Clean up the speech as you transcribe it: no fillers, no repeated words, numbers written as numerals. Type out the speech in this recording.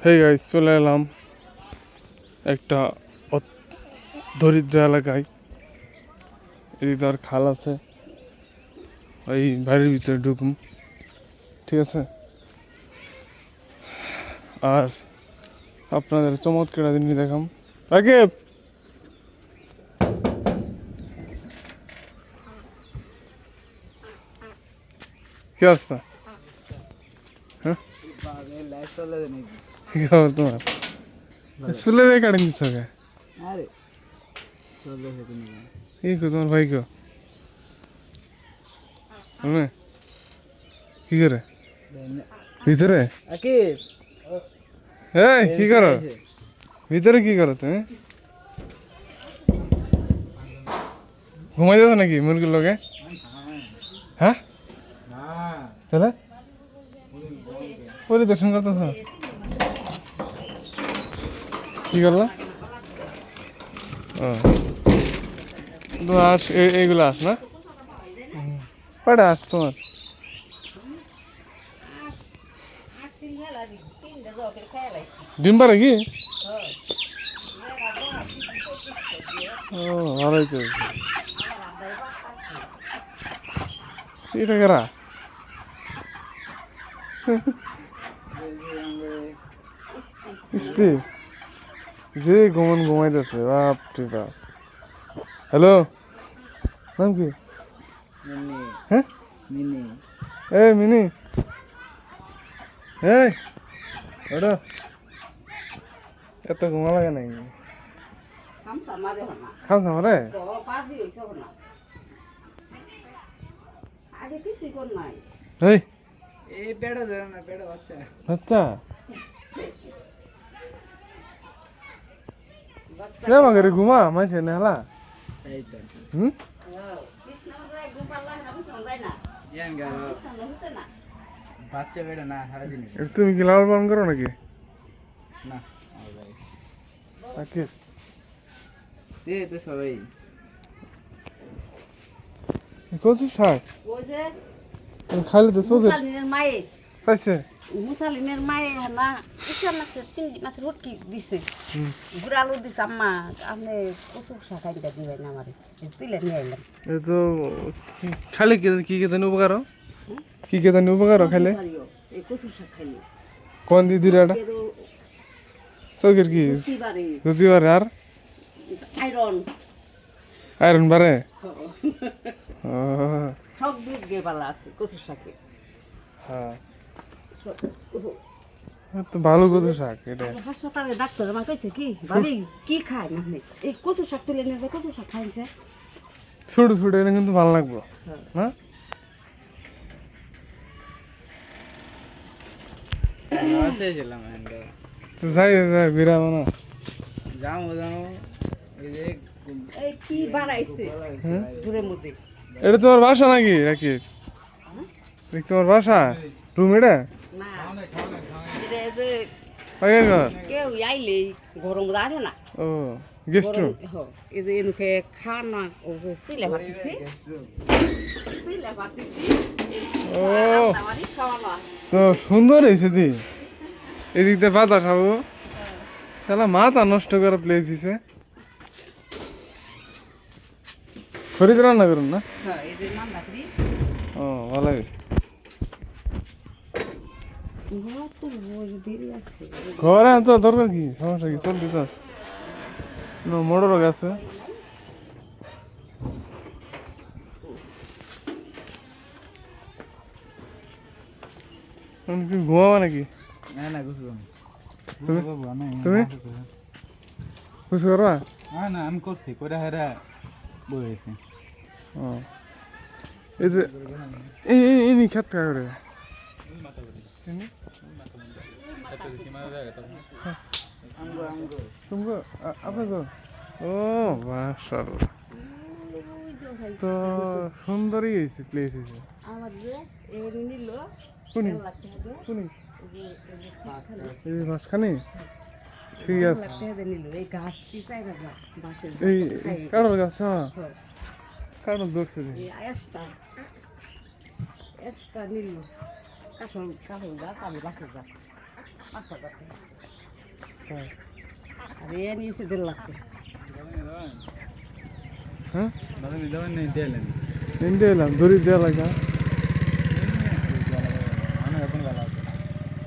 Hey guys, চলে এলাম একটা দরিদ্র এলাকায়। এদিকে আর খাল আছে, এই বাড়ির ভিতরে ঢুকুম, ঠিক আছে। আর আপনাদের চমৎকার জিনিস দেখাম। রাকিব, কি অবস্থা? হ্যাঁ, কি খবর তোমার? চুলে কাটিং দিচ্ছ কে? এই কো তোমার ভাই কো? কি করে ভিতরে? এই কি করো ভিতরে? কি করো তুমি? ঘুমাই যাচ্ছ নাকি মুরগির লোকে? হ্যাঁ, তাহলে পরিদর্শন করতেছ? কি করলা? ও আস, এইগুলো আস না? কয়টা আস তোমার? ডিম পারে কি? ও ভালোই তো। এটা কেরা? স্ত্রী যে ঘুমাইতেছে, বাপ রে বাপ। হ্যালো, নাম কি? হ্যাঁ, এই মিনি, এই ওটা এত ঘুমা লাগে নাই? খামসা মারে? বাচ্চা মাগরে ঘুমা মাঝে নেলা। তুমি কি লাল পালন করো নাকি? কচু শাক খাইলে তো চোখে চাইছে। মুসালিনের মায়ে না ইচ্ছা লাগছে, চিংড়ি মাছের উটকি দিছে, গুড় আলু দিছে। আম্মা আপনি কচু শাক আইনটা দিবেন না আমারে, তুলে নিয়ে আইলাম। এ তো খাইলে কি কি জানি উপকার? কি কি জানি উপকার খাইলে? এই কচু শাক খাইলে কোন দিদির এটা চোখের কি রুচি বাড়ে? আর আয়রন আয়রন বাড়ে? সব দিক দিয়ে ভালো আছে কচু শাকে। হ্যাঁ, তো ভালো কচু শাক এটা। হাসপাতালে ডাক্তার আমার কইছে কি ভাবি কি খায় না আপনি, এই কচু শাক তুলে নিয়ে কচু শাক খাইছে। ছোট ছোট এটা কিন্তু ভালো লাগবো না? যাই যাই বিরাম না কি বাড়াইছে দূরের মধ্যে। এটা তোমার বাসা নাকি? রাকি তোমার বাসা রুম এটা? না, এটা যে ঘর কেউ আইলে গরম রাখে না। ও গেস্ট রুম। এই যে এনুকে খানা তুলে ভাতিছি, ও তো সুন্দর হয়েছে দি। এদিক দিয়ে বাতাস খাবো, তাহলে মাথা নষ্ট করা প্লেস দিছে। খরিদ রান্না করুন না? ও ভালো হয়েছে। ঘরে তো দরকার কি, সমস্যা কি? চলতে চাস মোটরও গেছে। কি ঘুমাবা নাকি? তুমি কিছু করবা? না আমি করছি করে হেরা বলেছি। ও এই যে এই খেত কা করে আপনার? ও মাশাআল্লাহ, তো সুন্দরই হয়েছে প্লেস হয়েছে। মাঝখানে ঠিক আছে। এই কারোর গাছ কারণ ধরছে নিল কাঠল গাছ, আমি বাসের গাছ। আর এ নিয়েছে 1.5 লাখ হ্যাঁ বাদামি দেওয়ার নেই দিলেন তিনটে এলাম দড়ি দেওয়া লাগা